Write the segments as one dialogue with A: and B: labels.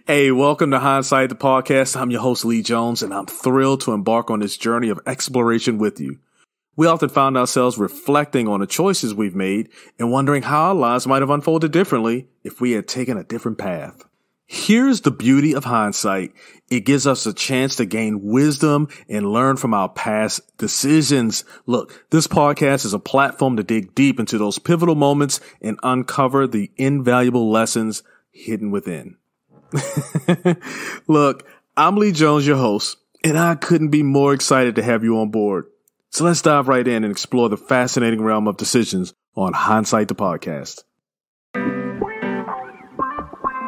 A: Hey, welcome to Hindsight, the podcast. I'm your host, Lee Jones, and I'm thrilled to embark on this journey of exploration with you. We often find ourselves reflecting on the choices we've made and wondering how our lives might have unfolded differently if we had taken a different path. Here's the beauty of hindsight. It gives us a chance to gain wisdom and learn from our past decisions. Look, this podcast is a platform to dig deep into those pivotal moments and uncover the invaluable lessons hidden within. Look, I'm Lee Jones, your host, and I couldn't be more excited to have you on board. So let's dive right in and explore the fascinating realm of decisions on Hindsight, the podcast.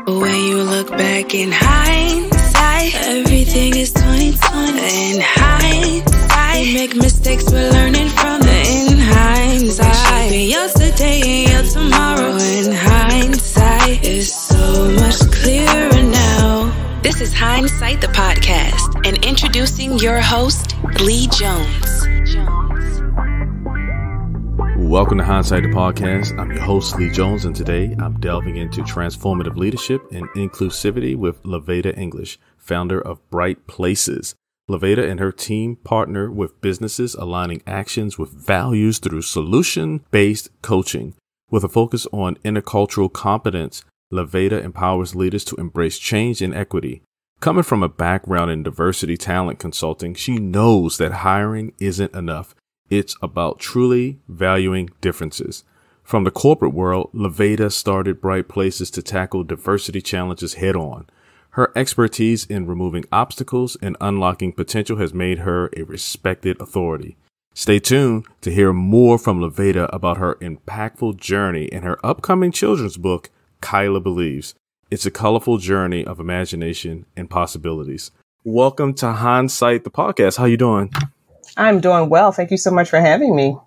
B: When you look back in hindsight, everything is 2020. In hindsight, we make mistakes, we're learning from it. In hindsight, be yesterday and your tomorrow. In hindsight, is so much clearer now. This is Hindsight, the podcast, and introducing your host, Lee Jones.
A: Welcome to Hindsight, the podcast. I'm your host, Lee Jones, and today I'm delving into transformative leadership and inclusivity with Laveda English, founder of Bright Places. Laveda and her team partner with businesses aligning actions with values through solution-based coaching. With a focus on intercultural competence, Laveda empowers leaders to embrace change and equity. Coming from a background in diversity talent consulting, she knows that hiring isn't enough. It's about truly valuing differences. From the corporate world, Laveda started Bright Places to tackle diversity challenges head on. Her expertise in removing obstacles and unlocking potential has made her a respected authority. Stay tuned to hear more from Laveda about her impactful journey in her upcoming children's book, Kyla Believes. It's a colorful journey of imagination and possibilities. Welcome to Hindsight, the podcast. How you doing?
C: I'm doing well. Thank you so much for having me.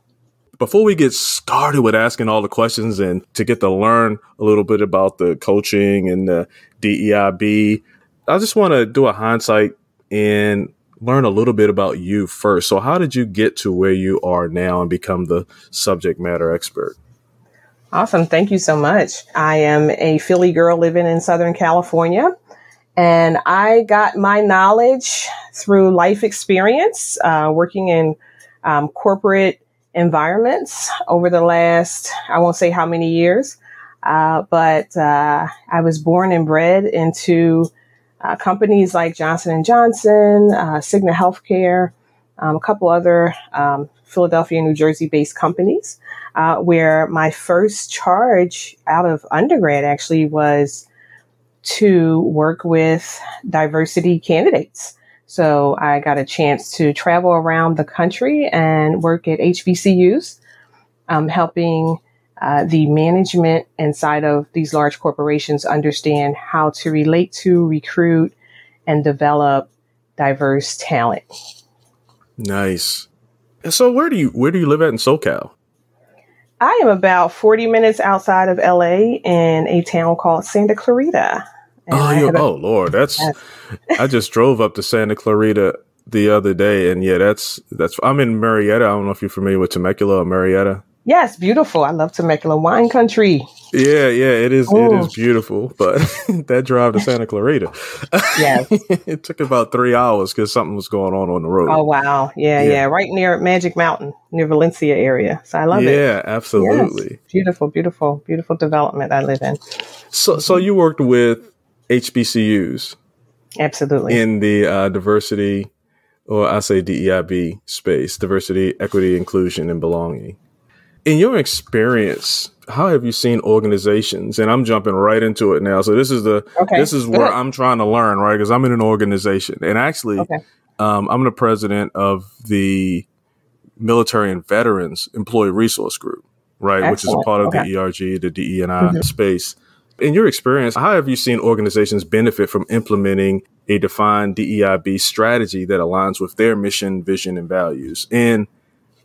A: Before we get started with asking all the questions and to get to learn a little bit about the coaching and the DEIB, I just want to do a hindsight and learn a little bit about you first. So how did you get to where you are now and become the subject matter expert?
C: Awesome. Thank you so much. I am a Philly girl living in Southern California, and I got my knowledge through life experience, working in corporate environments over the last, I won't say how many years, but I was born and bred into companies like Johnson & Johnson, Cigna Healthcare, a couple other Philadelphia, New Jersey-based companies, where my first charge out of undergrad actually was to work with diversity candidates. So I got a chance to travel around the country and work at HBCUs, helping the management inside of these large corporations understand how to relate to, recruit, and develop diverse talent.
A: Nice. And so where do you live at in SoCal?
C: I am about 40 minutes outside of LA in a town called Santa Clarita.
A: Lord, I just drove up to Santa Clarita the other day, and yeah, that's I'm in Marietta. I don't know if you're familiar with Temecula or Marietta.
C: Yes, beautiful. I love Temecula, wine country.
A: Yeah, it is. It is beautiful, but that drive to Santa Clarita,
C: yes,
A: it took about 3 hours because something was going on the road.
C: Oh wow, yeah, right near Magic Mountain, near Valencia area. So I love it.
A: Yeah, absolutely.
C: Yes. Beautiful development I live in.
A: So you worked with HBCUs,
C: absolutely,
A: in the diversity, or I say DEIB space, diversity, equity, inclusion, and belonging. In your experience, how have you seen organizations? And I'm jumping right into it now. So this is where I'm trying to learn, right? Because I'm in an organization, and actually, I'm the president of the Military and Veterans Employee Resource Group, right?
C: Excellent.
A: Which is a part of the ERG, the DE&I space. In your experience, how have you seen organizations benefit from implementing a defined DEIB strategy that aligns with their mission, vision, and values? And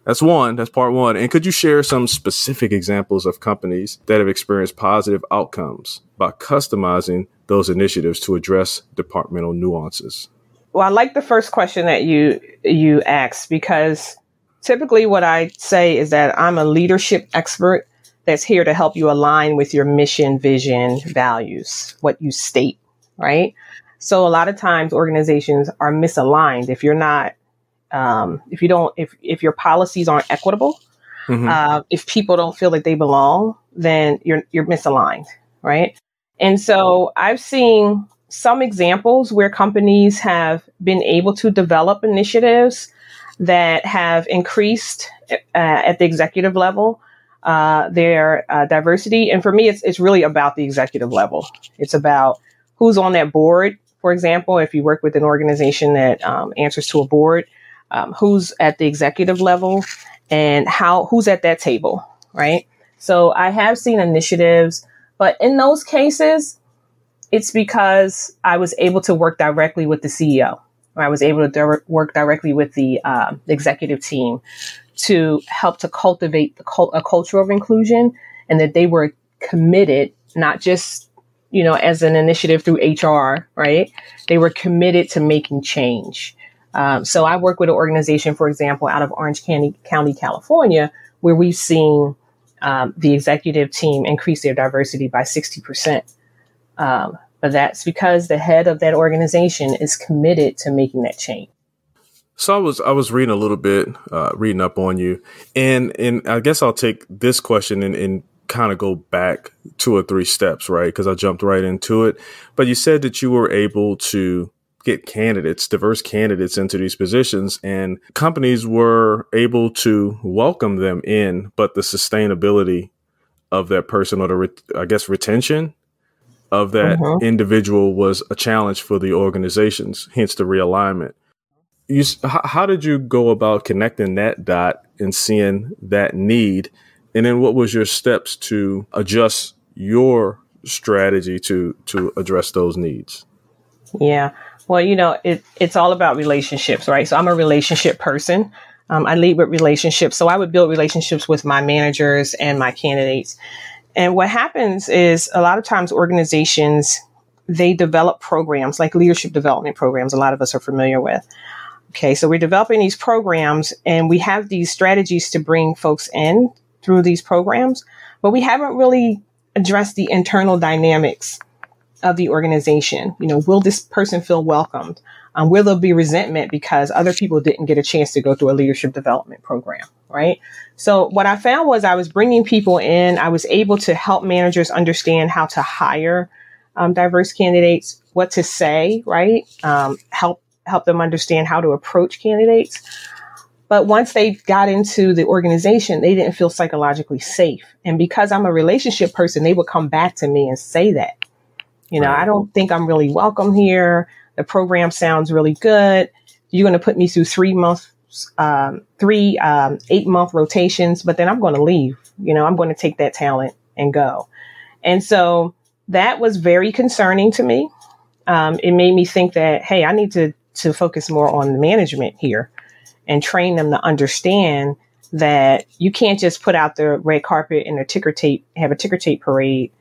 A: that's part one. And could you share some specific examples of companies that have experienced positive outcomes by customizing those initiatives to address departmental nuances?
C: Well, I like the first question that you asked, because typically what I say is that I'm a leadership expert that's here to help you align with your mission, vision, values, what you state, right? So a lot of times organizations are misaligned. If you're not, if your policies aren't equitable, if people don't feel that they belong, then you're misaligned, right? And so I've seen some examples where companies have been able to develop initiatives that have increased at the executive level their diversity. And for me, it's really about the executive level. It's about who's on that board. For example, if you work with an organization that answers to a board, who's at the executive level and who's at that table, right? So I have seen initiatives, but in those cases, it's because I was able to work directly with the CEO, or I was able to work directly with the executive team to help to cultivate a culture of inclusion, and that they were committed, not just, as an initiative through HR, right? They were committed to making change. So I work with an organization, for example, out of Orange County, California, where we've seen the executive team increase their diversity by 60%. But that's because the head of that organization is committed to making that change.
A: So I was reading a little bit, reading up on you, and I guess I'll take this question and kind of go back 2 or 3 steps, right? Because I jumped right into it. But you said that you were able to get diverse candidates into these positions, and companies were able to welcome them in, but the sustainability of that person, or retention of that individual, was a challenge for the organizations, hence the realignment. How did you go about connecting that dot and seeing that need? And then what was your steps to adjust your strategy to address those needs?
C: Yeah. Well, it's all about relationships, right? So I'm a relationship person. I lead with relationships. So I would build relationships with my managers and my candidates. And what happens is a lot of times organizations, they develop programs like leadership development programs. A lot of us are familiar with. Okay, so we're developing these programs and we have these strategies to bring folks in through these programs, but we haven't really addressed the internal dynamics of the organization. Will this person feel welcomed? Will there be resentment because other people didn't get a chance to go through a leadership development program, right? So what I found was I was bringing people in. I was able to help managers understand how to hire diverse candidates, what to say, right? Help them understand how to approach candidates. But once they got into the organization, they didn't feel psychologically safe. And because I'm a relationship person, they would come back to me and say that. I don't think I'm really welcome here. The program sounds really good. You're going to put me through 3 months, 8-month rotations, but then I'm going to leave. I'm going to take that talent and go. And so that was very concerning to me. It made me think that, hey, I need to focus more on the management here and train them to understand that you can't just put out the red carpet and have a ticker tape parade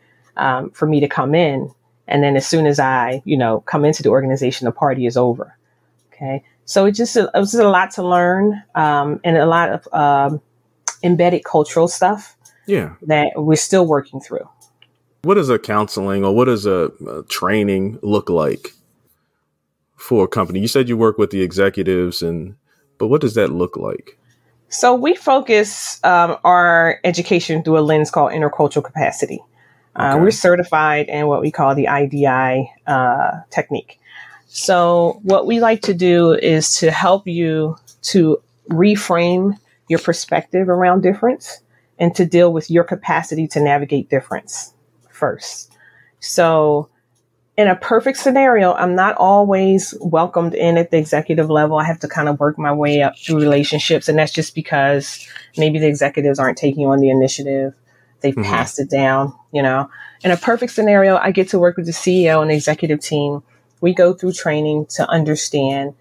C: for me to come in. And then as soon as I, come into the organization, the party is over. Okay. So it was a lot to learn, and a lot of embedded cultural stuff that we're still working through.
A: What does a counseling or what does a training look like for a company? You said you work with the executives, but what does that look like?
C: So we focus our education through a lens called intercultural capacity. We're certified in what we call the IDI technique. So what we like to do is to help you to reframe your perspective around difference and to deal with your capacity to navigate difference first. So in a perfect scenario, I'm not always welcomed in at the executive level. I have to kind of work my way up through relationships. And that's just because maybe the executives aren't taking on the initiative. They've passed it down, In a perfect scenario, I get to work with the CEO and the executive team. We go through training to understand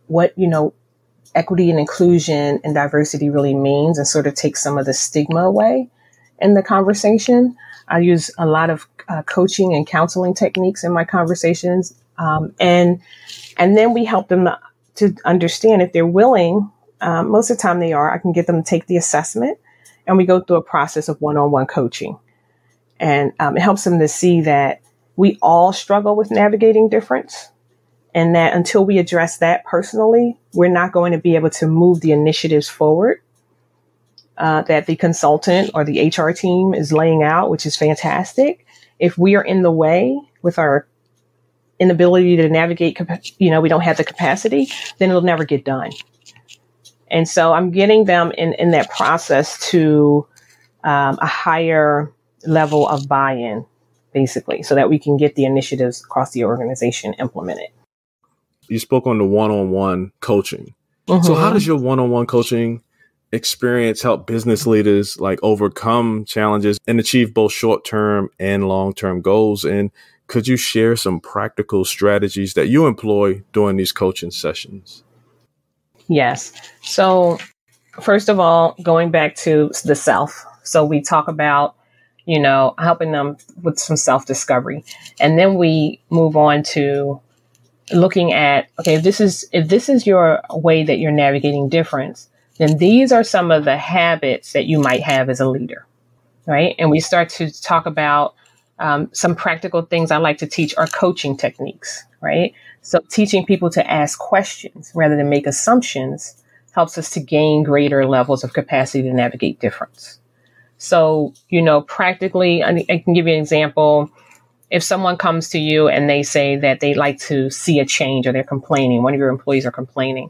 C: what, equity and inclusion and diversity really means and sort of take some of the stigma away in the conversation. I use a lot of coaching and counseling techniques in my conversations. And then we help them to understand if they're willing. Most of the time they are. I can get them to take the assessment and we go through a process of one-on-one coaching. And it helps them to see that we all struggle with navigating difference, and that until we address that personally, we're not going to be able to move the initiatives forward that the consultant or the HR team is laying out, which is fantastic. If we are in the way with our inability to navigate, we don't have the capacity, then it'll never get done. And so I'm getting them in that process to a higher level of buy-in, basically, so that we can get the initiatives across the organization implemented.
A: You spoke on the one-on-one coaching.
C: Mm-hmm.
A: So how does your one-on-one coaching experience help business leaders like overcome challenges and achieve both short-term and long-term goals? And could you share some practical strategies that you employ during these coaching sessions?
C: Yes. So first of all, going back to the self. So we talk about, helping them with some self-discovery. And then we move on to looking at, okay, if this is your way that you're navigating difference, then these are some of the habits that you might have as a leader, right? And we start to talk about some practical things I like to teach are coaching techniques, right? So teaching people to ask questions rather than make assumptions helps us to gain greater levels of capacity to navigate difference. So, practically, I can give you an example. If someone comes to you and they say that they'd like to see a change or they're complaining, one of your employees are complaining,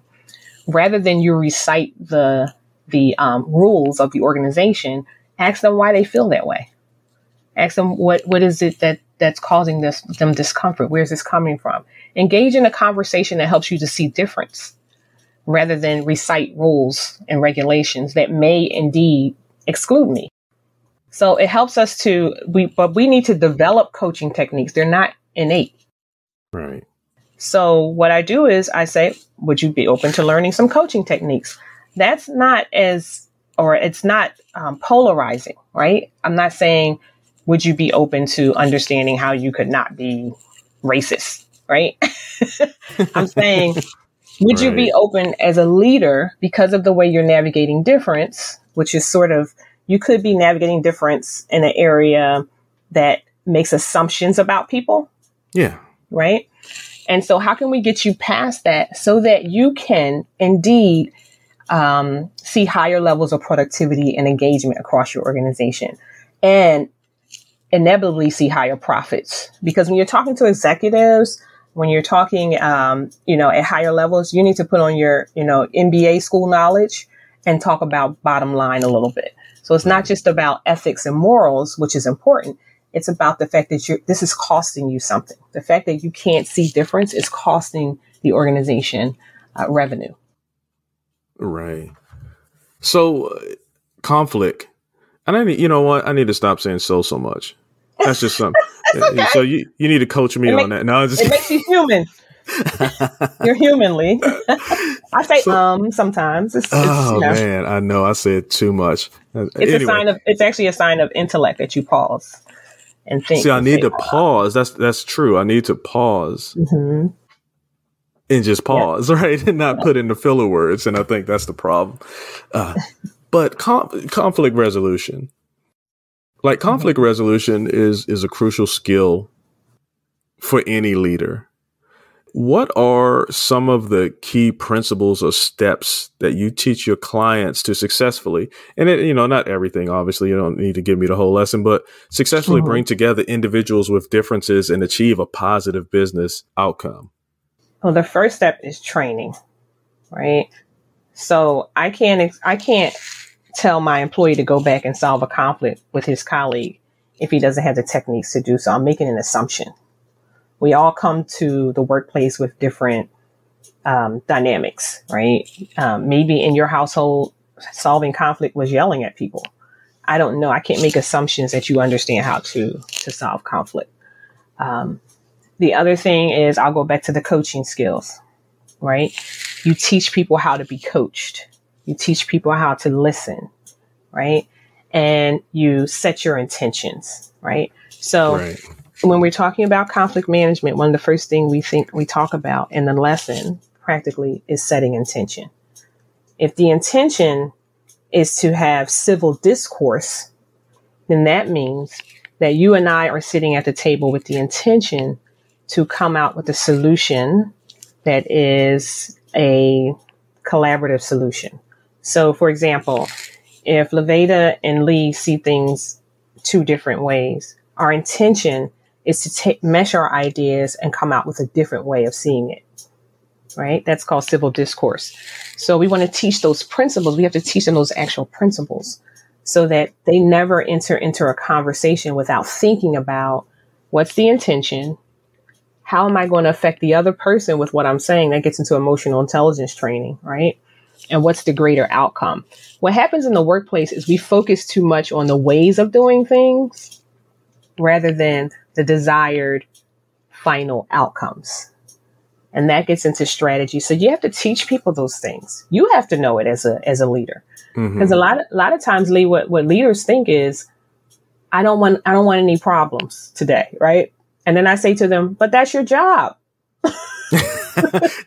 C: rather than you recite the rules of the organization, ask them why they feel that way. Ask them what is it that's causing them discomfort? Where's this coming from? Engage in a conversation that helps you to see difference rather than recite rules and regulations that may indeed exclude me. So it helps us but we need to develop coaching techniques. They're not innate.
A: Right.
C: So what I do is I say, would you be open to learning some coaching techniques? That's not it's not polarizing, right? I'm not saying, would you be open to understanding how you could not be racist, right? I'm saying, would you be open as a leader because of the way you're navigating difference, which is sort of, you could be navigating difference in an area that makes assumptions about people.
A: Yeah.
C: Right. And so how can we get you past that so that you can indeed see higher levels of productivity and engagement across your organization and inevitably see higher profits? Because when you're talking to executives, when you're talking, at higher levels, you need to put on your, MBA school knowledge and talk about bottom line a little bit. So it's not just about ethics and morals, which is important. It's about the fact that this is costing you something. The fact that you can't see difference is costing the organization revenue.
A: Right. So conflict. And I need to stop saying so much. That's just something.
C: Okay.
A: So you need to coach me on that. No,
C: it makes you human. You're humanly. I say sometimes.
A: Man, I know I said too much.
C: It's actually a sign of intellect that you pause and think.
A: See, I need to pause. That's true. I need to pause and just pause, right? And not put in the filler words. And I think that's the problem. But conflict resolution. Like conflict resolution is a crucial skill for any leader. What are some of the key principles or steps that you teach your clients to successfully, and not everything, obviously, you don't need to give me the whole lesson, but successfully bring together individuals with differences and achieve a positive business outcome?
C: Well, the first step is training, right? So I can't tell my employee to go back and solve a conflict with his colleague if he doesn't have the techniques to do so. I'm making an assumption. We all come to the workplace with different dynamics, right? Maybe in your household, solving conflict was yelling at people. I don't know. I can't make assumptions that you understand how to solve conflict. The other thing is I'll go back to the coaching skills, right? You teach people how to be coached. You teach people how to listen, right? And you set your intentions, right? So when we're talking about conflict management, one of the first things we talk about in the lesson practically is setting intention. If the intention is to have civil discourse, then that means that you and I are sitting at the table with the intention to come out with a solution that is a collaborative solution. So, for example, if Laveda and Lee see things two different ways, our intention is to mesh our ideas and come out with a different way of seeing it, right? That's called civil discourse. So we want to teach those principles. We have to teach them those actual principles so that they never enter into a conversation without thinking about what's the intention, how am I going to affect the other person with what I'm saying. That gets into emotional intelligence training, right? And what's the greater outcome? What happens in the workplace is we focus too much on the ways of doing things rather than the desired final outcomes. And that gets into strategy. So you have to teach people those things. You have to know it as a leader. Because a lot of times, Lee, what leaders think is, I don't want any problems today, right? And then I say to them, but that's your job.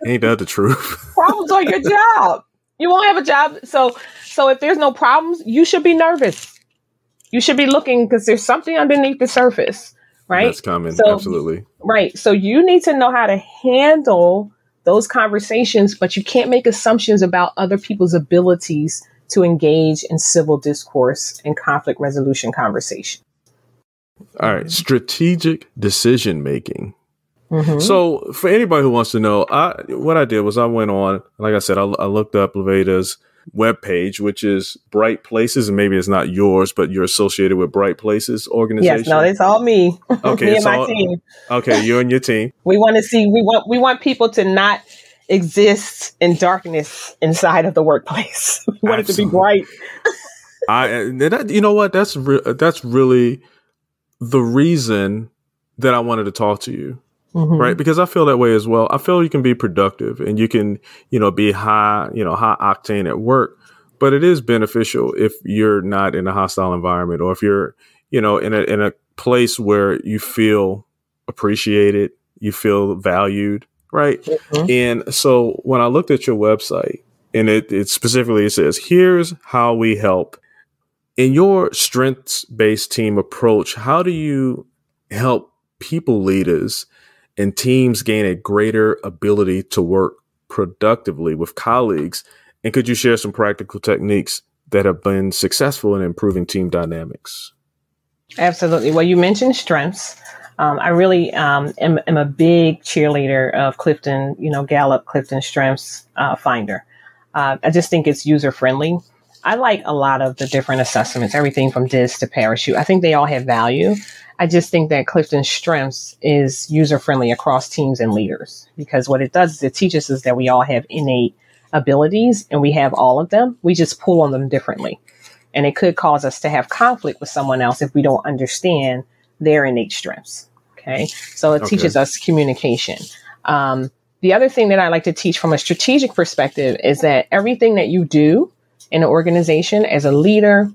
A: Ain't that the truth?
C: Problems are your job. You won't have a job. So if there's no problems, you should be nervous. You should be looking because there's something underneath the surface, right?
A: That's coming.
C: So,
A: absolutely.
C: Right. So you need to know how to handle those conversations, but you can't make assumptions about other people's abilities to engage in civil discourse and conflict resolution conversation.
A: All right. Strategic decision making.
C: Mm-hmm.
A: So for anybody who wants to know, what I did was I went on, like I said, I looked up Laveda's webpage, which is Bright Places, and maybe it's not yours, but you're associated with Bright Places organization.
C: Yes, no, it's all me.
A: Okay,
C: me and my team.
A: Okay, you and your team.
C: We want people to not exist in darkness inside of the workplace. We want it to be bright.
A: You know what? That's really the reason that I wanted to talk to you. Mm-hmm. Right. Because I feel that way as well. I feel you can be productive and you can, be high octane at work, but it is beneficial if you're not in a hostile environment or if you're, in a place where you feel appreciated, you feel valued. Right. Mm-hmm. And so when I looked at your website and it specifically, it says, here's how we help. In your strengths-based team approach, how do you help people leaders and teams gain a greater ability to work productively with colleagues? And could you share some practical techniques that have been successful in improving team dynamics? Absolutely.
C: Well, you mentioned strengths. I really am a big cheerleader of Clifton, Gallup Clifton Strengths Finder. I just think it's user friendly. I like a lot of the different assessments, everything from DISC to Parachute. I think they all have value. I just think that Clifton Strengths is user-friendly across teams and leaders, because what it does is it teaches us that we all have innate abilities and we have all of them. We just pull on them differently. And it could cause us to have conflict with someone else if we don't understand their innate strengths. Okay. So it teaches us communication. The other thing that I like to teach from a strategic perspective is that everything that you do in an organization as a leader,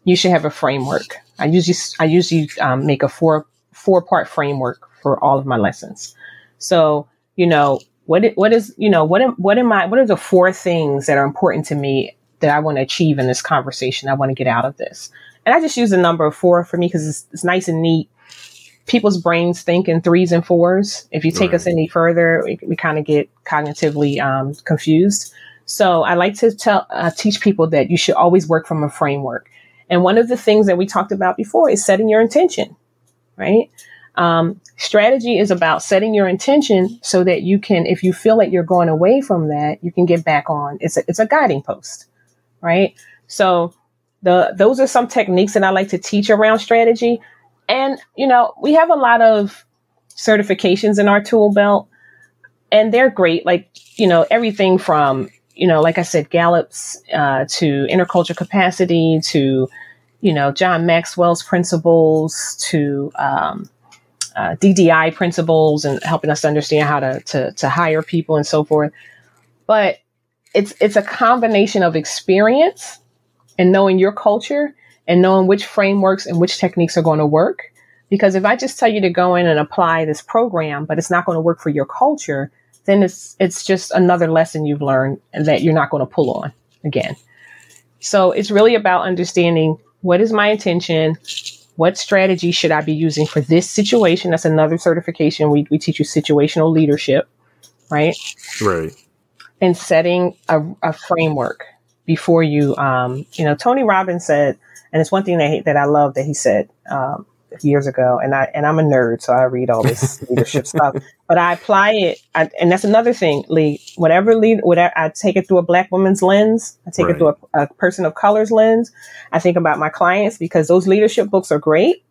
C: you should have a framework. I usually make a four-part framework for all of my lessons. So, what are the four things that are important to me that I want to achieve in this conversation? I want to get out of this. And I just use the number 4 for me because it's nice and neat. People's brains think in 3s and 4s. If you take us any further, we kind of get cognitively confused. So I like to teach people that you should always work from a framework. And one of the things that we talked about before is setting your intention, right? Strategy is about setting your intention so that you can, if you feel like you're going away from that, you can get back on. It's a guiding post, right? So those are some techniques that I like to teach around strategy. And, we have a lot of certifications in our tool belt, and they're great. Like, everything from, like I said, Gallup's to intercultural capacity to, John Maxwell's principles to DDI principles and helping us understand how to hire people and so forth. But it's a combination of experience and knowing your culture and knowing which frameworks and which techniques are going to work. Because if I just tell you to go in and apply this program, but it's not going to work for your culture, then it's just another lesson you've learned and that you're not going to pull on again. So it's really about understanding, what is my intention? What strategy should I be using for this situation? That's another certification. We teach you situational leadership, right?
A: Right.
C: And setting a framework before you, Tony Robbins said, and it's one thing that I love that he said years ago, and I'm a nerd, so I read all this leadership stuff, but I apply it. And that's another thing, Lee, whatever I take it through a Black woman's lens. I take it through a person of color's lens. I think about my clients, because those leadership books are great,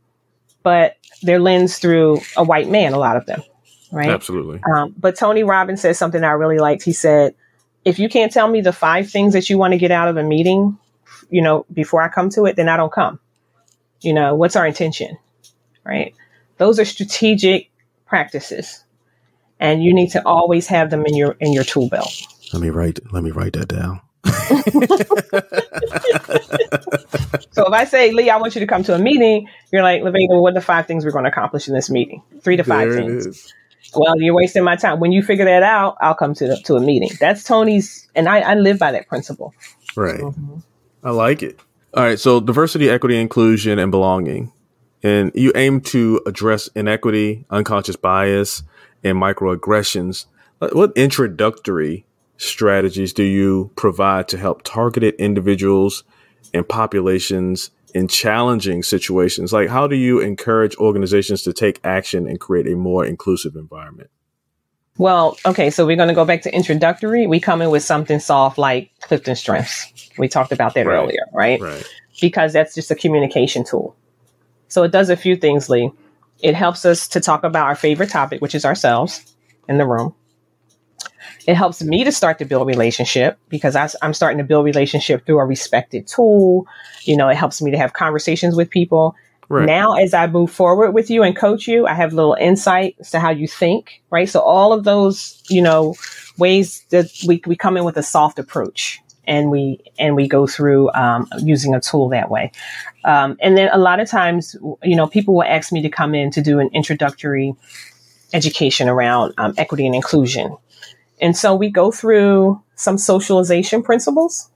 C: but they're lensed through a white man, a lot of them. Right.
A: Absolutely.
C: But Tony Robbins said something I really liked. He said, if you can't tell me the 5 things that you want to get out of a meeting, before I come to it, then I don't come. What's our intention? Right. Those are strategic practices, and you need to always have them in your tool belt.
A: Let me write that down.
C: So if I say, Lee, I want you to come to a meeting, you're like, Laveda, what are the 5 things we're going to accomplish in this meeting? 3 to 5 things. Well, you're wasting my time. When you figure that out, I'll come to a meeting. That's Tony's, and I live by that principle.
A: Right. Mm-hmm. I like it. All right. So diversity, equity, inclusion, and belonging. And you aim to address inequity, unconscious bias, and microaggressions. What introductory strategies do you provide to help targeted individuals and populations in challenging situations? Like, how do you encourage organizations to take action and create a more inclusive environment?
C: Well, okay, so we're going to go back to introductory. We come in with something soft like Clifton Strengths. We talked about that earlier, right? Right. Because that's just a communication tool. So it does a few things, Lee. It helps us to talk about our favorite topic, which is ourselves in the room. It helps me to start to build relationship, because I'm starting to build relationship through a respected tool. It helps me to have conversations with people. Right. Now, as I move forward with you and coach you, I have little insight as to how you think, right? So all of those, ways that we come in with a soft approach, and we go through using a tool that way. And then a lot of times, people will ask me to come in to do an introductory education around equity and inclusion. And so we go through some socialization principles,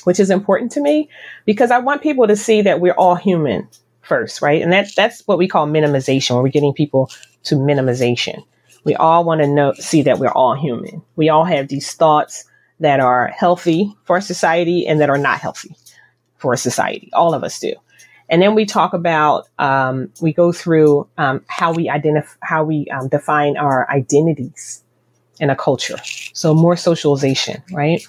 C: which is important to me, because I want people to see that we're all human first, right? And that's what we call minimization, where we're getting people to minimization. We all want to see that we're all human. We all have these thoughts that are healthy for society and that are not healthy for society. All of us do. And then we talk about, we go through how we define our identities in a culture. So more socialization, right?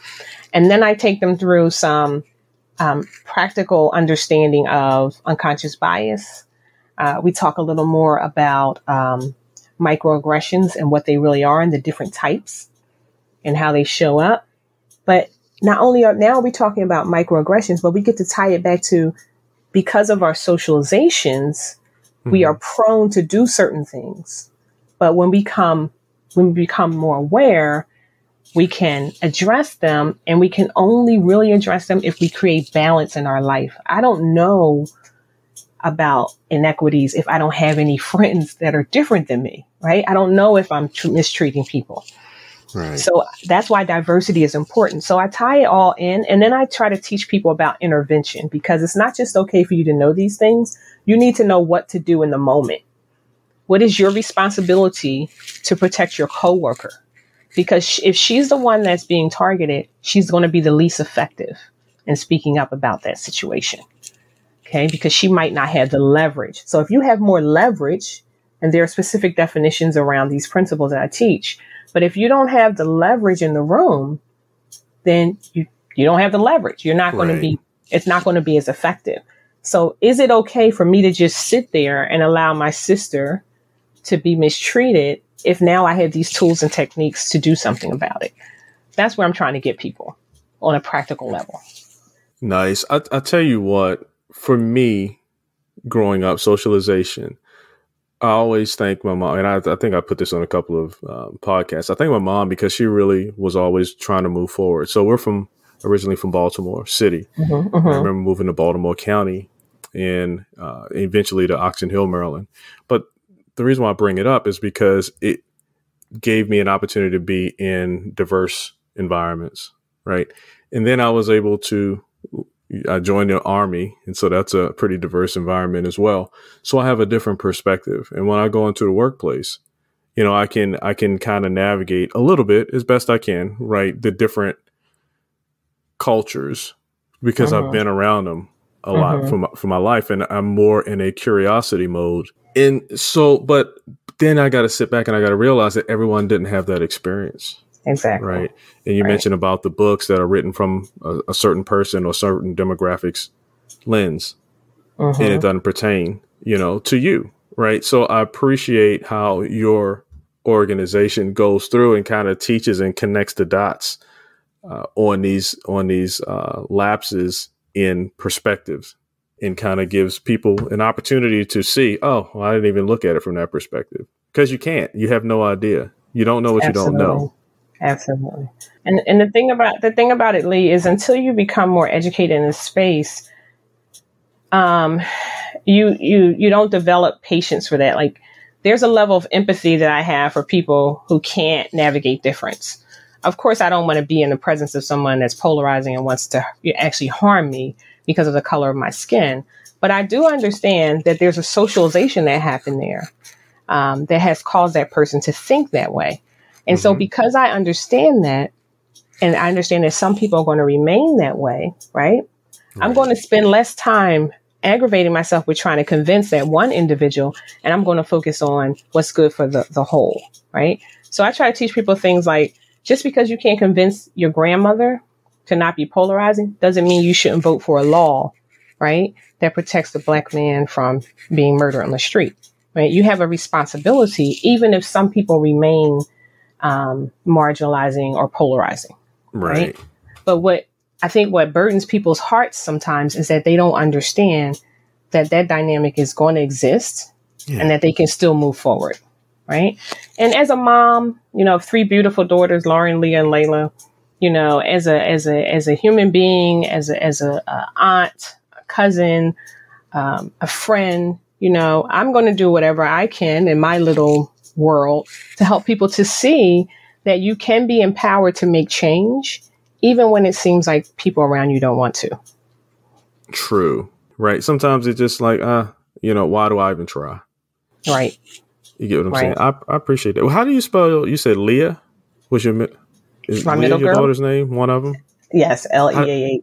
C: And then I take them through some practical understanding of unconscious bias. We talk a little more about microaggressions and what they really are, and the different types and how they show up. But not only now are we talking about microaggressions, but we get to tie it back to, because of our socializations, we are prone to do certain things. But when we become more aware, we can address them, and we can only really address them if we create balance in our life. I don't know about inequities if I don't have any friends that are different than me, right? I don't know if I'm mistreating people. Right. So that's why diversity is important. So I tie it all in, and then I try to teach people about intervention, because it's not just okay for you to know these things. You need to know what to do in the moment. What is your responsibility to protect your coworker? Because if she's the one that's being targeted, she's going to be the least effective in speaking up about that situation. Okay, because she might not have the leverage. So if you have more leverage, and there are specific definitions around these principles that I teach, but if you don't have the leverage in the room, then you don't have the leverage. You're not going to be, it's not going to be as effective. So is it okay for me to just sit there and allow my sister to be mistreated if now I have these tools and techniques to do something about it? That's where I'm trying to get people on a practical level.
A: Nice. I tell you what, for me, growing up, socialization, I always thank my mom, and I think I put this on a couple of podcasts. I thank my mom because she really was always trying to move forward. So we're originally from Baltimore City. I remember moving to Baltimore County and eventually to Oxon Hill, Maryland. But the reason why I bring it up is because it gave me an opportunity to be in diverse environments, right? And then I was able to I joined the Army, and so that's a pretty diverse environment as well. So I have a different perspective. And when I go into the workplace, I can kind of navigate a little bit as best I can, right? The different cultures, because I've been around them a lot for my life, and I'm more in a curiosity mode. And so, but then I got to sit back and I got to realize that everyone didn't have that experience.
C: Exactly.
A: Right. And you mentioned about the books that are written from a certain person or certain demographics lens, and it doesn't pertain, to you. Right. So I appreciate how your organization goes through and kind of teaches and connects the dots on these lapses in perspectives, and kind of gives people an opportunity to see, oh, well, I didn't even look at it from that perspective, because you can't. You have no idea. You don't know what
C: Absolutely.
A: You don't know.
C: Absolutely. And the thing about it, Lee, is until you become more educated in this space, you don't develop patience for that. Like, there's a level of empathy that I have for people who can't navigate difference. Of course, I don't want to be in the presence of someone that's polarizing and wants to actually harm me because of the color of my skin. But I do understand that there's a socialization that happened there that has caused that person to think that way. And so because I understand that, and I understand that some people are going to remain that way, right? I'm going to spend less time aggravating myself with trying to convince that one individual, and I'm going to focus on what's good for the whole, right? So I try to teach people things like, just because you can't convince your grandmother to not be polarizing doesn't mean you shouldn't vote for a law, right, that protects the Black man from being murdered on the street, right? You have a responsibility, even if some people remain marginalizing or polarizing, right? But what burdens people's hearts sometimes is that they don't understand that dynamic is going to exist and that they can still move forward. Right. And as a mom, of 3 beautiful daughters, Lauren, Leah, and Layla, as a human being, as a aunt, a cousin, a friend, I'm going to do whatever I can in my little world to help people to see that you can be empowered to make change, even when it seems like people around you don't want to. True.
A: Right. Sometimes it's just like, why do I even try?
C: Right.
A: You get what I'm saying? I appreciate that. Well, how do you spell? You said Leah. What's your
C: my
A: Leah
C: middle
A: your
C: girl?
A: daughter's name? One of them?
C: Yes, Leah.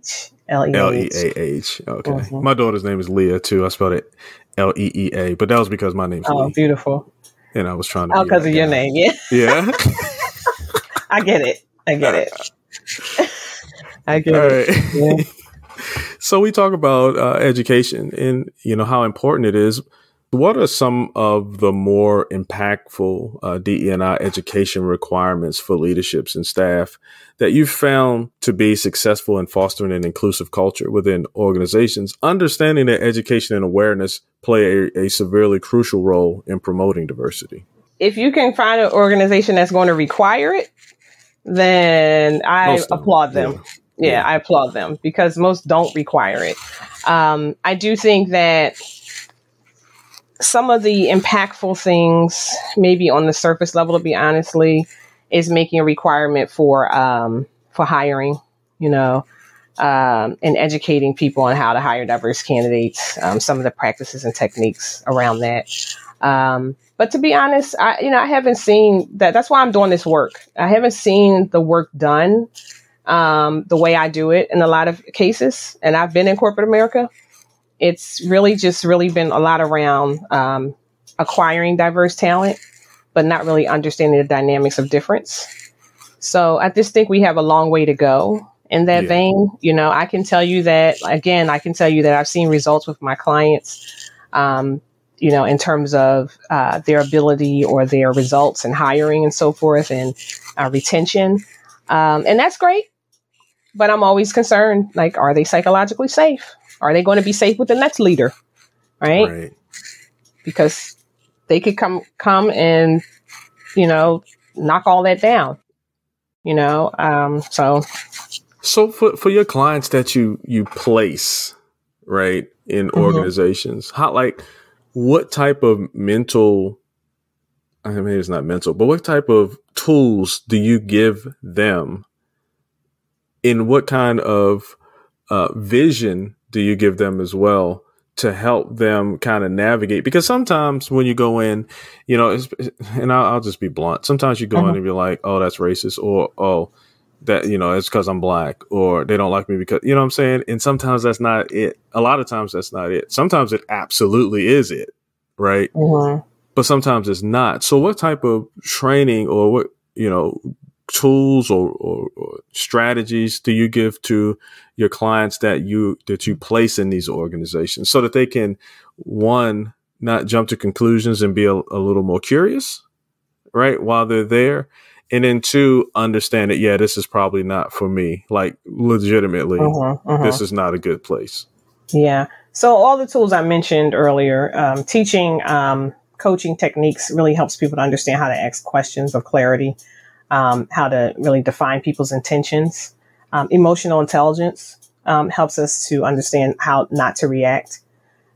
A: Leah. Okay. My daughter's name is Leah too. I spelled it Leea, but that was because my name's Lee.
C: Oh, beautiful.
A: And I was trying to.
C: Oh, because of your name, yeah.
A: Yeah.
C: I get it. I get
A: All right.
C: it. Yeah.
A: So we talk about education and how important it is. What are some of the more impactful DE&I education requirements for leaderships and staff that you've found to be successful in fostering an inclusive culture within organizations, understanding that education and awareness play a severely crucial role in promoting diversity?
C: If you can find an organization that's going to require it, then I applaud them. Yeah, I applaud them, because most don't require it. I do think that some of the impactful things, maybe on the surface level, to be honestly, is making a requirement for hiring, and educating people on how to hire diverse candidates, some of the practices and techniques around that. But to be honest, I haven't seen that. That's why I'm doing this work. I haven't seen the work done the way I do it in a lot of cases. And I've been in corporate America. It's really been a lot around acquiring diverse talent, but not really understanding the dynamics of difference. So I just think we have a long way to go in that vein. I can tell you that, again, I've seen results with my clients, in terms of their ability or their results in hiring and so forth, and retention. And that's great. But I'm always concerned, like, are they psychologically safe? Are they going to be safe with the next leader? Right. Because they could come and, knock all that down, So
A: for your clients that you place, right, in organizations, what type of mental, maybe it's not mental, but what type of tools do you give them? In what kind of vision do you give them as well to help them kind of navigate? Because sometimes when you go in, you know, and I'll just be blunt. Sometimes you go in and you're like, oh, that's racist, or, oh, that, you know, it's because I'm black, or they don't like me because, you know what I'm saying? And sometimes that's not it. A lot of times that's not it. Sometimes it absolutely is it, right? But sometimes it's not. So what type of training or what, you know, tools or strategies do you give to your clients that you place in these organizations so that they can, one, not jump to conclusions and be a little more curious, right, while they're there, and then two, understand that, yeah, this is probably not for me, like legitimately, this is not a good place.
C: Yeah. So all the tools I mentioned earlier, teaching coaching techniques really helps people to understand how to ask questions of clarity, how to really define people's intentions. Emotional intelligence helps us to understand how not to react.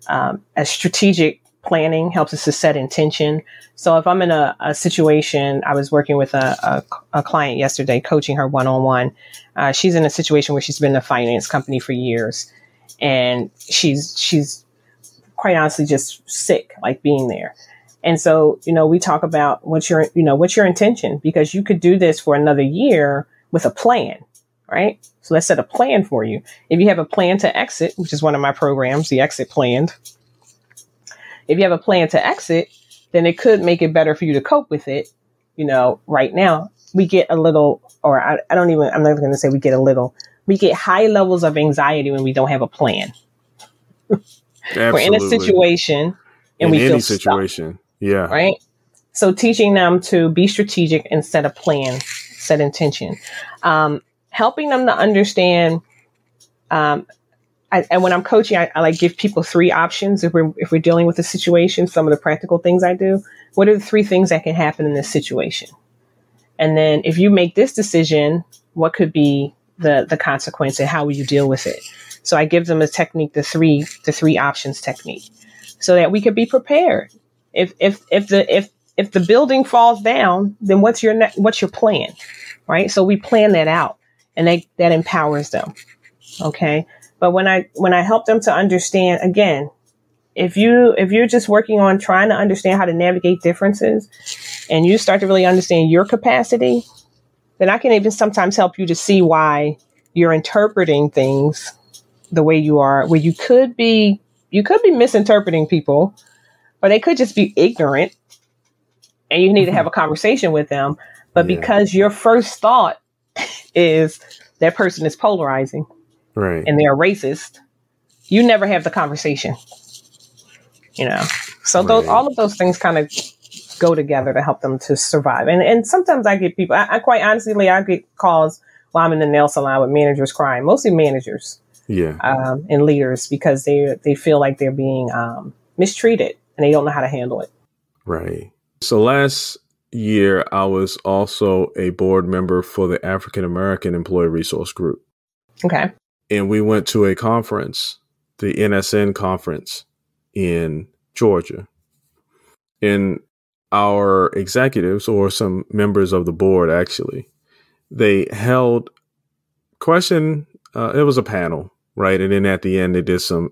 C: As strategic planning helps us to set intention. So if I'm in a situation, I was working with a client yesterday, coaching her one-on-one. She's in a situation where she's been in a finance company for years, and she's quite honestly just sick, like being there. And so, you know, we talk about what's your intention, because you could do this for another year with a plan, right? So let's set a plan for you. If you have a plan to exit, which is one of my programs, the Exit Plan. If you have a plan to exit, then it could make it better for you to cope with it. You know, right now we get a little, or I'm not going to say we get a little, we get high levels of anxiety when we don't have a plan. We're in a situation and we feel situation. Stuck.
A: Yeah.
C: Right. So teaching them to be strategic and set a plan, set intention, helping them to understand. And when I'm coaching, I like give people 3 options. If we're dealing with a situation, some of the practical things I do, what are the 3 things that can happen in this situation? And then if you make this decision, what could be the consequence and how will you deal with it? So I give them a technique, the three options technique, so that we could be prepared. If the building falls down, then what's your plan, right? So we plan that out, and that empowers them. Okay. But when I help them to understand, again, if you're just working on trying to understand how to navigate differences, and you start to really understand your capacity, then I can even sometimes help you to see why you're interpreting things the way you are, where you could be misinterpreting people, or they could just be ignorant, and you need to have a conversation with them. But because your first thought is that person is polarizing,
A: right,
C: and they're racist, you never have the conversation. You know, so all of those things kind of go together to help them to survive. And sometimes I get people, I quite honestly, I get calls while I'm in the nail salon with managers crying, mostly managers, and leaders, because they feel like they're being mistreated and they don't know how to handle it.
A: Right. So last year, I was also a board member for the African American Employee Resource Group.
C: Okay.
A: And we went to a conference, the NSN conference in Georgia. And our executives, or some members of the board, actually, they held question. It was a panel, right? And then at the end, they did some,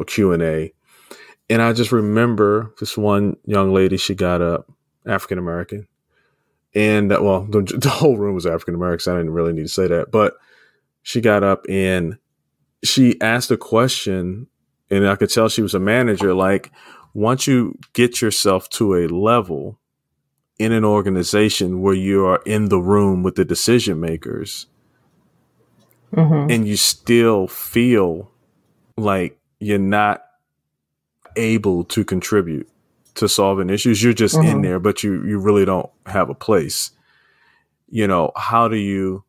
A: Q&A. And I just remember this one young lady, she got up, African American. And the whole room was African American, so I didn't really need to say that. But she got up and she asked a question, and I could tell she was a manager. Like, once you get yourself to a level in an organization where you are in the room with the decision makers, and you still feel like you're not able to contribute to solving issues, you're just in there, but you really don't have a place. How do you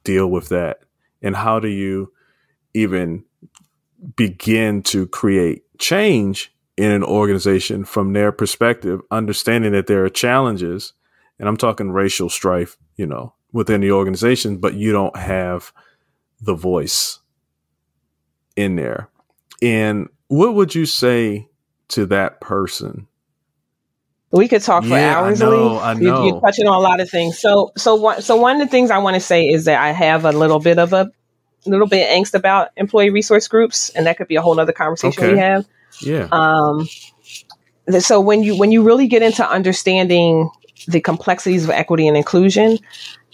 A: deal with that? And how do you even begin to create change in an organization from their perspective, understanding that there are challenges, and I'm talking racial strife, within the organization, but you don't have the voice in there. And what would you say to that person?
C: We could talk for hours.
A: I know.
C: You're touching on a lot of things. So one of the things I want to say is that I have a little bit of a little bit angst about employee resource groups, and that could be a whole other conversation we have.
A: Yeah.
C: So when you really get into understanding the complexities of equity and inclusion,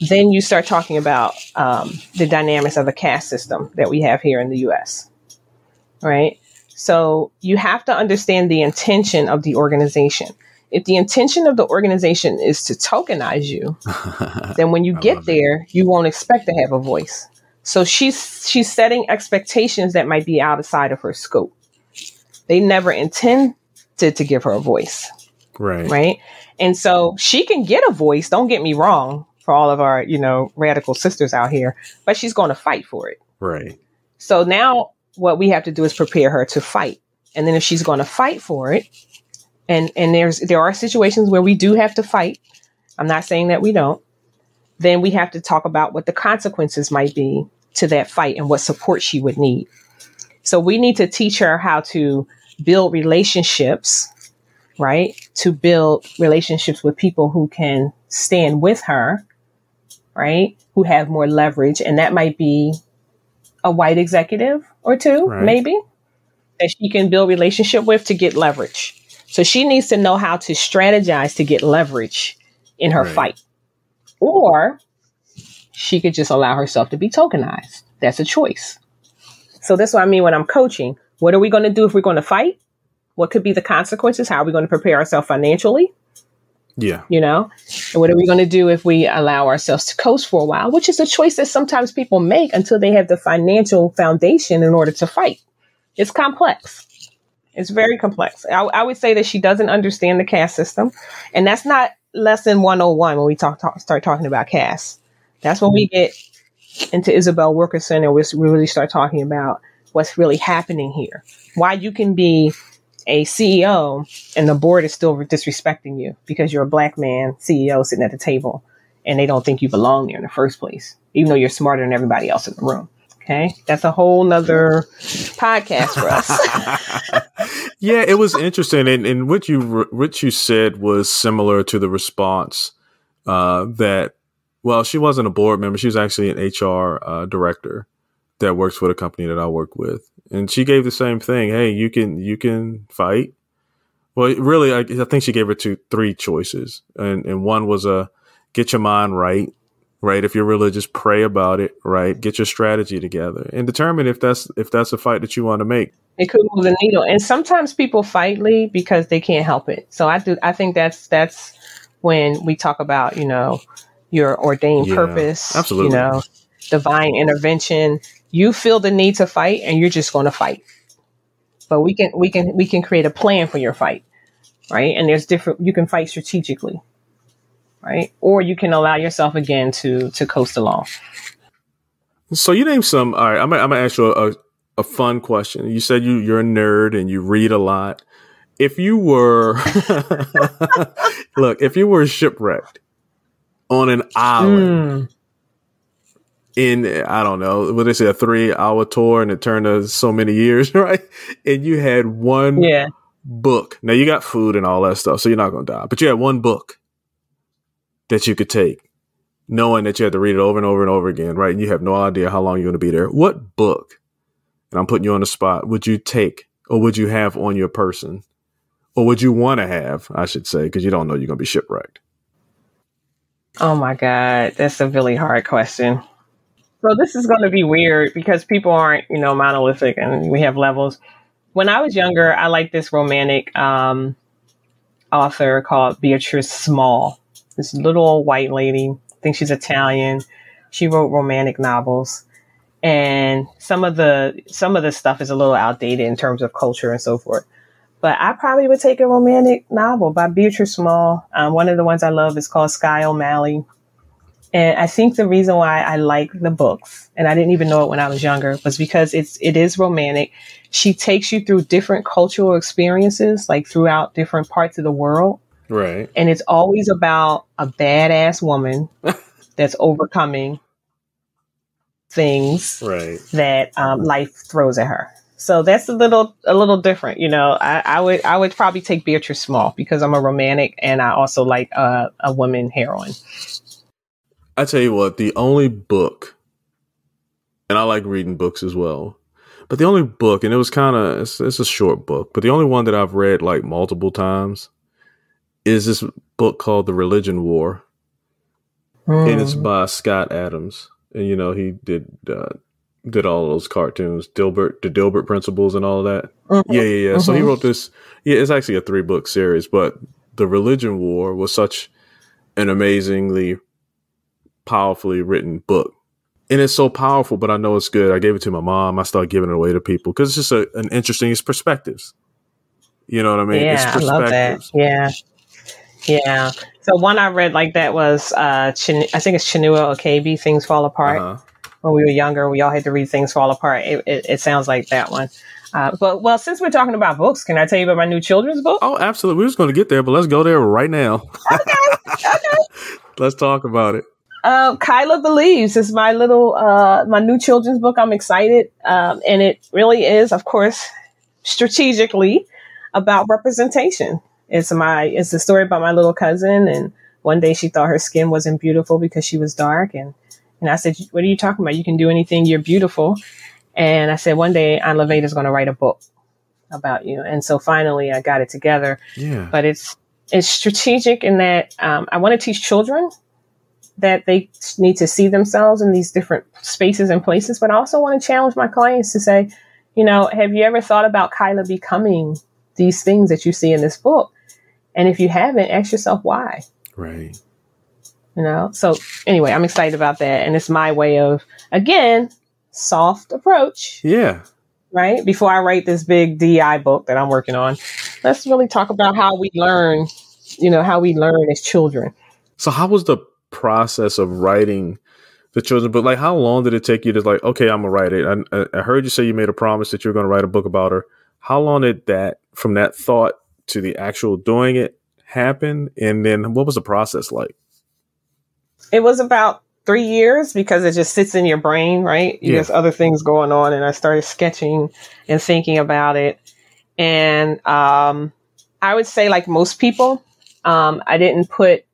C: then you start talking about the dynamics of the caste system that we have here in the U.S. Right? So you have to understand the intention of the organization. If the intention of the organization is to tokenize you, then when you get there, you won't expect to have a voice. So she's setting expectations that might be outside of her scope. They never intended to give her a voice. Right. And so she can get a voice. Don't get me wrong, for all of our, radical sisters out here, but she's going to fight for it.
A: Right.
C: So now what we have to do is prepare her to fight. And then if she's going to fight for it, and there are situations where we do have to fight. I'm not saying that we don't. Then we have to talk about what the consequences might be to that fight and what support she would need. So we need to teach her how to build relationships, right? To build relationships with people who can stand with her, right? Who have more leverage. And that might be a white executive or two, maybe, that she can build relationship with to get leverage. So she needs to know how to strategize to get leverage in her fight. Or she could just allow herself to be tokenized. That's a choice. So that's what I mean when I'm coaching. What are we going to do if we're going to fight? What could be the consequences? How are we going to prepare ourselves financially?
A: Yeah.
C: And what are we going to do if we allow ourselves to coast for a while, which is a choice that sometimes people make until they have the financial foundation in order to fight. It's complex. It's very complex. I would say that she doesn't understand the caste system. And that's not lesson 101 when we start talking about caste. That's when we get into Isabel Wilkerson and we really start talking about what's really happening here. Why you can be a CEO and the board is still disrespecting you because you're a black man CEO sitting at the table and they don't think you belong there in the first place, even though you're smarter than everybody else in the room. Okay. That's a whole nother podcast for us.
A: Yeah, it was interesting. And what you said was similar to the response that, well, she wasn't a board member. She was actually an HR director that works with a company that I work with. And she gave the same thing. Hey, you can fight. Well, really, I think she gave her three choices. And one was get your mind right. Right. If you're religious, pray about it. Right. Get your strategy together and determine if that's a fight that you want to make.
C: It could move the needle. And sometimes people fight, Lee, because they can't help it. So I think that's when we talk about, your ordained purpose,
A: absolutely.
C: Divine intervention. You feel the need to fight and you're just going to fight. But we can create a plan for your fight. Right. And you can fight strategically. Right. Or you can allow yourself again to coast along.
A: So you named some. All right. I'm going to ask you a fun question. You said you're a nerd and you read a lot. If you were, if you were shipwrecked on an island in, I don't know, what they say, a 3-hour tour and it turned to so many years, right? And you had one book. Now you got food and all that stuff, so you're not going to die. But you had one book that you could take, knowing that you had to read it over and over and over again, right? And you have no idea how long you're going to be there. What book, and I'm putting you on the spot, would you take or would you have on your person? Or would you want to have, I should say, because you don't know you're going to be shipwrecked?
C: Oh, my God. That's a really hard question. So this is going to be weird because people aren't, monolithic and we have levels. When I was younger, I liked this romantic author called Beatrice Small. This little old white lady. I think she's Italian. She wrote romantic novels. And some of the stuff is a little outdated in terms of culture and so forth. But I probably would take a romantic novel by Beatrice Small. One of the ones I love is called Sky O'Malley. And I think the reason why I like the books, and I didn't even know it when I was younger, was because it is romantic. She takes you through different cultural experiences, like throughout different parts of the world.
A: Right.
C: And it's always about a badass woman that's overcoming things that life throws at her. So that's a little different. I would probably take Beatrice Small because I'm a romantic and I also like a woman heroine.
A: I tell you what, the only book and I like reading books as well. But the only book, and it was kind of, it's a short book, but the only one that I've read like multiple times is this book called The Religion War. And it's by Scott Adams. And, you know, he did all those cartoons, the Dilbert Principles and all of that. Yeah. So he wrote this. Yeah, it's actually a 3-book series, but The Religion War was such an amazingly powerfully written book. And it's so powerful, but I know it's good. I gave it to my mom. I started giving it away to people because it's just an interesting, it's perspectives. You know what I mean?
C: Yeah,
A: it's
C: I love that. Yeah. So one I read like that was, I think it's Chinua Achebe, Things Fall Apart. When we were younger, we all had to read Things Fall Apart. It sounds like that one. But since we're talking about books, can I tell you about my new children's book?
A: Oh, absolutely. We were just going to get there, but let's go there right now.
C: Okay.
A: Let's talk about it.
C: Kyla Believes is my little, my new children's book. I'm excited. And it really is, of course, strategically about representation. It's the story about my little cousin. And one day she thought her skin wasn't beautiful because she was dark. And I said, what are you talking about? You can do anything. You're beautiful. And I said, one day Aunt Leveda is going to write a book about you. And so finally I got it together.
A: Yeah.
C: But it's strategic in that, I want to teach children that they need to see themselves in these different spaces and places. But I also want to challenge my clients to say, you know, have you ever thought about Kyla becoming these things that you see in this book? And if you haven't, ask yourself why.
A: Right.
C: You know, so anyway, I'm excited about that. And it's my way of, again, soft approach.
A: Yeah.
C: Right. Before I write this big DEI book that I'm working on, let's really talk about how we learn, how we learn as children.
A: So how was the process of writing the children's book? Like, how long did it take you to like, okay, I'm gonna write it? I heard you say you made a promise that you were going to write a book about her. How long did that, from that thought to the actual doing it, happen? And then what was the process like?
C: It was about 3 years because it just sits in your brain, right? There's other things going on. And I started sketching and thinking about it. And I would say, like most people, I didn't put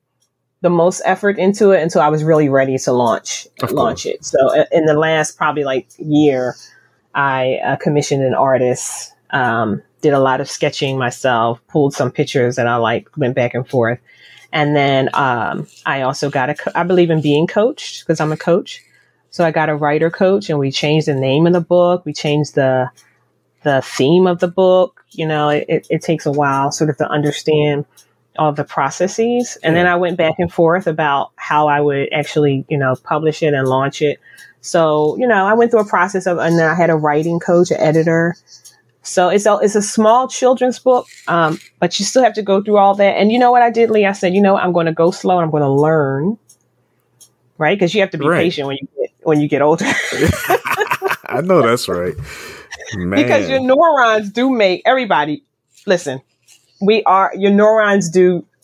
C: the most effort into it until I was really ready to launch it. So in the last probably like year, I commissioned an artist, did a lot of sketching myself, pulled some pictures that I liked, went back and forth. And then I also got I believe in being coached because I'm a coach. So I got a writer coach, and we changed the name of the book. We changed the theme of the book. It takes a while sort of to understand all the processes. And then I went back and forth about how I would actually, publish it and launch it. So, I went through a process and then I had a writing coach, an editor. So it's a small children's book, but you still have to go through all that. And you know what I did, Lee? I said, I'm going to go slow and I'm going to learn, right? Because you have to be patient when you get older.
A: I know that's right, man.
C: Because your neurons do make everybody listen. Your neurons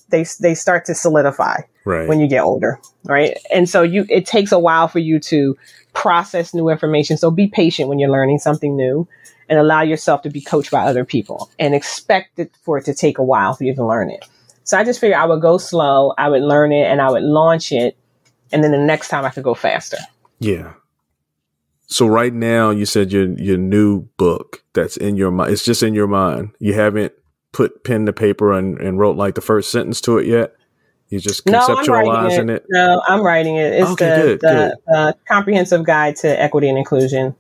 C: they start to solidify when you get older, right? And so it takes a while for you to process new information. So be patient when you're learning something new. And allow yourself to be coached by other people and expect for it to take a while for you to learn it. So I just figured I would go slow, I would learn it, and I would launch it. And then the next time I could go faster. Yeah.
A: So right now you said your new book that's in your mind, it's just in your mind. You haven't put pen to paper and wrote like the first sentence to it yet? You just conceptualizing it?
C: No, I'm writing it. It's the Comprehensive Guide to Equity and Inclusion.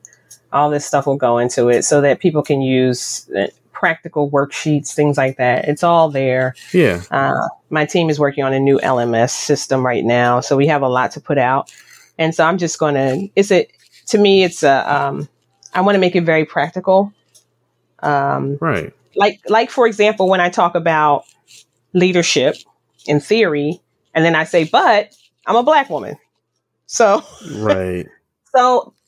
C: All this stuff will go into it so that people can use practical worksheets, things like that. It's all there.
A: Yeah.
C: My team is working on a new LMS system right now. So we have a lot to put out. And so I'm just going to, I want to make it very practical.
A: Right.
C: Like, for example, when I talk about leadership in theory, and then I say, but I'm a Black woman. So,
A: right.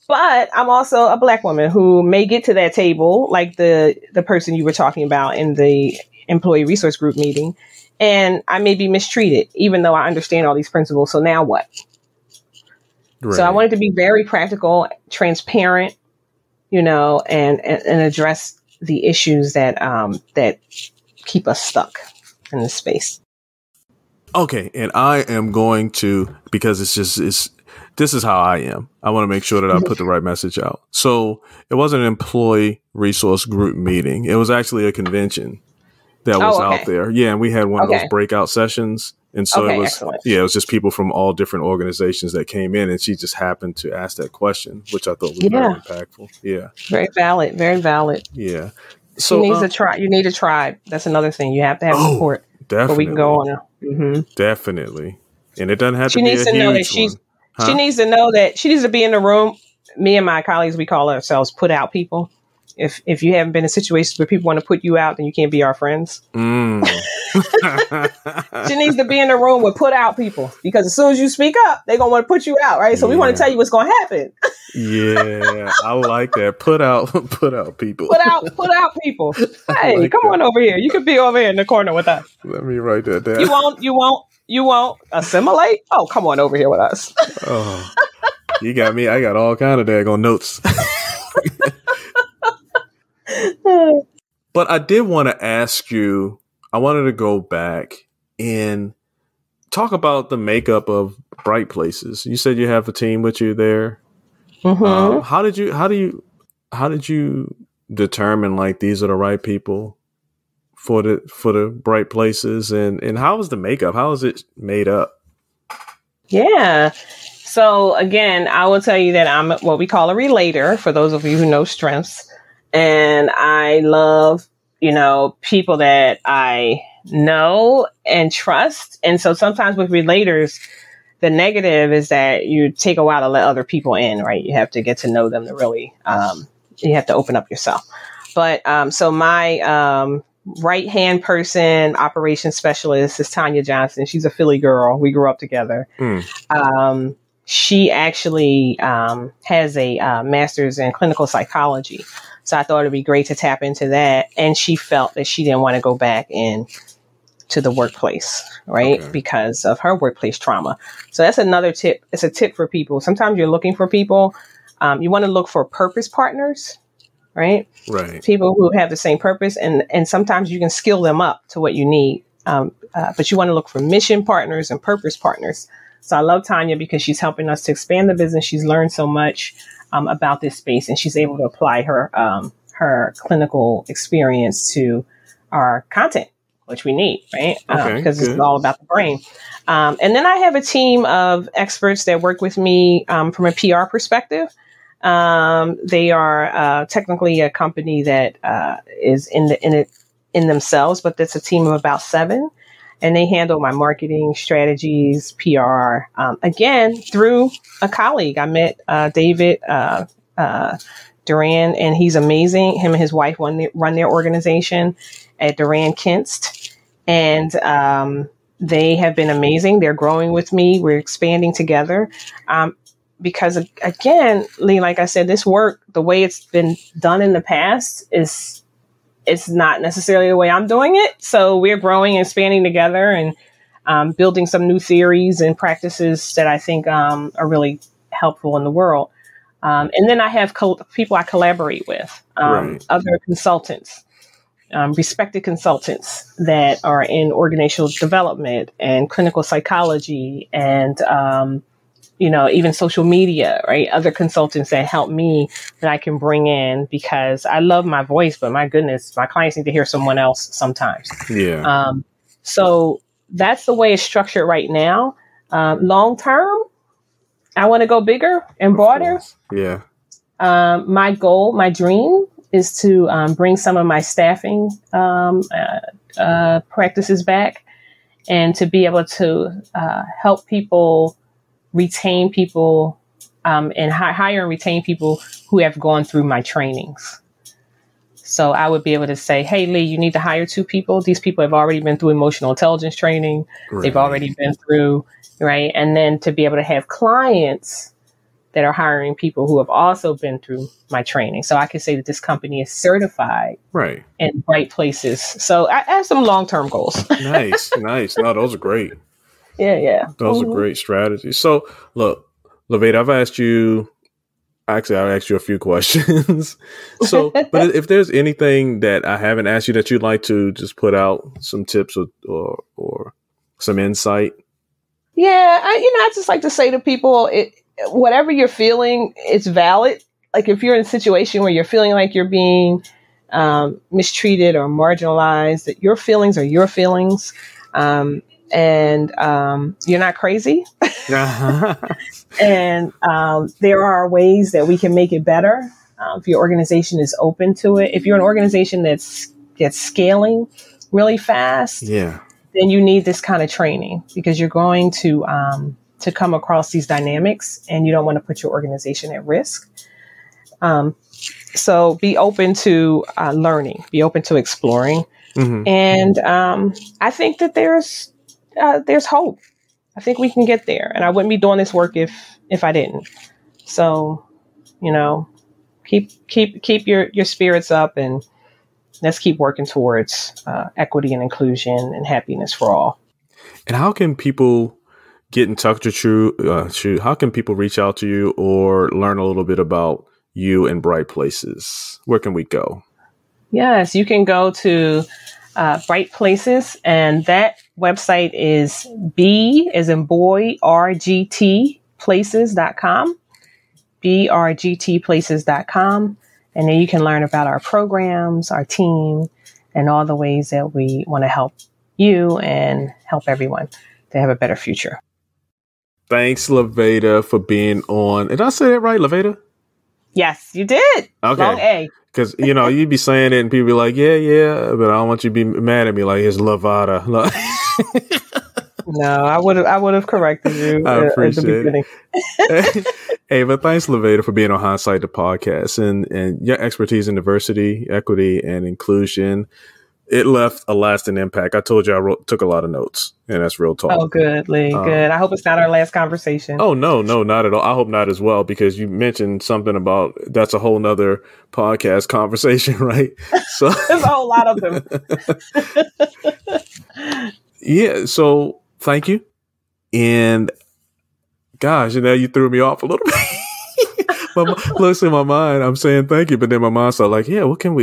C: But I'm also a Black woman who may get to that table, like the person you were talking about in the employee resource group meeting, and I may be mistreated, even though I understand all these principles. So now what? Right. So I wanted to be very practical, transparent, and address the issues that keep us stuck in this space.
A: Okay, and I am going to, because it's this is how I am. I want to make sure that I put the right message out. So it wasn't an employee resource group meeting. It was actually a convention that was out there. Yeah. And we had one of those breakout sessions. And so it was, excellent. Yeah, it was just people from all different organizations that came in, and she just happened to ask that question, which I thought was very impactful. Yeah.
C: Very valid. Very valid.
A: Yeah. So
C: you need a tribe. You need a tribe. That's another thing. You have to have support.
A: Definitely.
C: So we can go on. Mm-hmm.
A: Definitely. And it doesn't have
C: she
A: to be
C: needs
A: a
C: to know that
A: huge
C: she's,
A: one. Huh?
C: She needs to know that she needs to be in the room. Me and my colleagues, we call ourselves put out people. If you haven't been in situations where people want to put you out, then you can't be our friends. She needs to be in the room with put out people, because as soon as you speak up, they're going to want to put you out, right? So we want to tell you what's going to happen.
A: Yeah, I like that. Put out people. Put out people. Hey, like come on over here. You could be over here in the corner with us. Let me write that down.
C: You won't assimilate? Oh, come on over here with us.
A: Oh, you got me. I got all kind of daggone notes. But I did want to ask you, I wanted to go back and talk about the makeup of Bright Places. You said you have a team with you there. Mm-hmm. How did you determine like these are the right people for the Bright Places, and how is the makeup? How is it made up?
C: Yeah. So again, I will tell you that I'm what we call a relator, for those of you who know strengths. And I love, people that I know and trust. And so sometimes with relators, the negative is that you take a while to let other people in, right? You have to get to know them to really, you have to open up yourself. But so my right-hand person, operations specialist, is Tanya Johnson. She's a Philly girl. We grew up together. She actually has a master's in clinical psychology. So I thought it'd be great to tap into that. And she felt that she didn't want to go back in to the workplace, right? Okay. Because of her workplace trauma. So that's another tip. It's a tip for people. Sometimes you're looking for people. You want to look for purpose partners, right?
A: Right.
C: People who have the same purpose. And sometimes you can skill them up to what you need. But you want to look for mission partners and purpose partners. So I love Tanya because she's helping us to expand the business. She's learned so much about this space, and she's able to apply her clinical experience to our content, which we need, right? Because it's all about the brain. And then I have a team of experts that work with me from a PR perspective. They are technically a company that is in themselves, but that's a team of about 7. And they handle my marketing strategies, PR, again, through a colleague. I met David Duran, and he's amazing. Him and his wife run their organization at Duran Kinst. And they have been amazing. They're growing with me. We're expanding together. Because, again, Lee, like I said, this work, the way it's been done in the past it's not necessarily the way I'm doing it. So we're growing and expanding together and building some new theories and practices that I think are really helpful in the world. And then I have people I collaborate with, other consultants, respected consultants that are in organizational development and clinical psychology and even social media, right? Other consultants that help me that I can bring in, because I love my voice, but my goodness, my clients need to hear someone else sometimes.
A: Yeah.
C: So that's the way it's structured right now. Long term, I want to go bigger and broader.
A: Yeah.
C: My goal, my dream is to bring some of my staffing practices back, and to be able to help people retain people and hire and retain people who have gone through my trainings. So I would be able to say, hey, Lee, you need to hire 2 people. These people have already been through emotional intelligence training. Right. They've already been through, right? And then to be able to have clients that are hiring people who have also been through my training. So I can say that this company is certified in Bright Places. So I have some long-term goals.
A: Nice. No, those are great.
C: Yeah.
A: Those are great strategies. So look, Laveda, I've asked you a few questions. So, but if there's anything that I haven't asked you that you'd like to just put out some tips or some insight
C: Yeah, I just like to say to people, whatever you're feeling, it's valid. Like if you're in a situation where you're feeling like you're being mistreated or marginalized, that your feelings are your feelings, and you're not crazy. And there are ways that we can make it better if your organization is open to it. If you're an organization that's scaling really fast,
A: yeah,
C: then you need this kind of training, because you're going to come across these dynamics and you don't want to put your organization at risk. So be open to learning, be open to exploring. Mm-hmm. And I think that there's hope. I think we can get there, and I wouldn't be doing this work if I didn't. So, keep your spirits up, and let's keep working towards equity and inclusion and happiness for all.
A: And how can people get in touch with you? How can people reach out to you or learn a little bit about you and Bright Places? Where can we go?
C: Yes, you can go to Bright Places, and that website is B as in boy, RGT places.com, brgtplaces.com. And then you can learn about our programs, our team, and all the ways that we want to help you and help everyone to have a better future.
A: Thanks, Laveda, for being on. Did I say that right, Laveda?
C: Yes, you did.
A: Okay.
C: Long A.
A: Because, you'd be saying it and people be like, yeah, but I don't want you to be mad at me like it's Lavada.
C: No, I would have corrected you
A: I appreciate
C: at the beginning.
A: Hey, but thanks, Laveda, for being on Hindsight the podcast, and your expertise in diversity, equity, and inclusion. It left a lasting impact. I told you I took a lot of notes, and that's real talk.
C: Oh, good, Lee. Good. I hope it's not our last conversation.
A: Oh, no, not at all. I hope not as well, because you mentioned something about that's a whole nother podcast conversation, right? So
C: there's a whole lot of them.
A: Yeah. So thank you. And gosh, you threw me off a little bit. Looks in my mind, I'm saying thank you, but then my mind's like, yeah, when can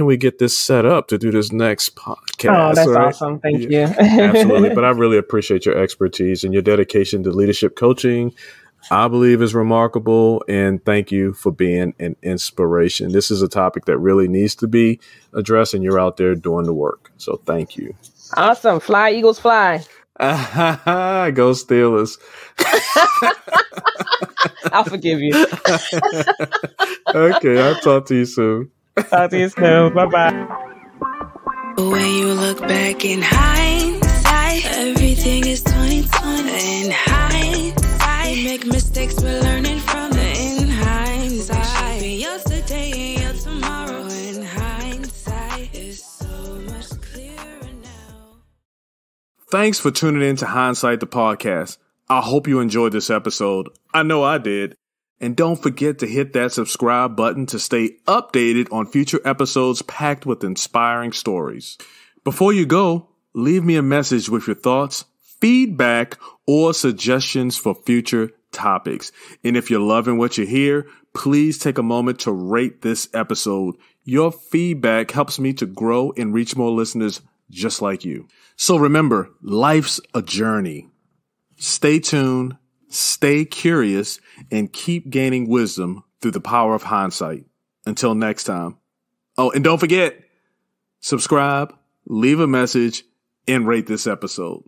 A: we get this set up to do this next podcast?
C: Oh, that's right? Awesome. Thank you.
A: Absolutely. But I really appreciate your expertise and your dedication to leadership coaching. I believe is remarkable, and thank you for being an inspiration. This is a topic that really needs to be addressed, and you're out there doing the work. So thank you.
C: Awesome. Fly, Eagles, fly.
A: Go Steelers.
C: I'll forgive you.
A: Okay, I'll talk to you soon.
C: Talk to you soon. Bye-bye.
B: When you look back in hindsight, everything is 20/20. In hindsight, we make mistakes, we're learning from it. In hindsight, be yesterday and your tomorrow. In hindsight, it's so much clearer now.
A: Thanks for tuning in to Hindsight the podcast. I hope you enjoyed this episode. I know I did. And don't forget to hit that subscribe button to stay updated on future episodes packed with inspiring stories. Before you go, leave me a message with your thoughts, feedback, or suggestions for future topics. And if you're loving what you hear, please take a moment to rate this episode. Your feedback helps me to grow and reach more listeners just like you. So remember, life's a journey. Stay tuned, stay curious, and keep gaining wisdom through the power of hindsight. Until next time. Oh, and don't forget, subscribe, leave a message, and rate this episode.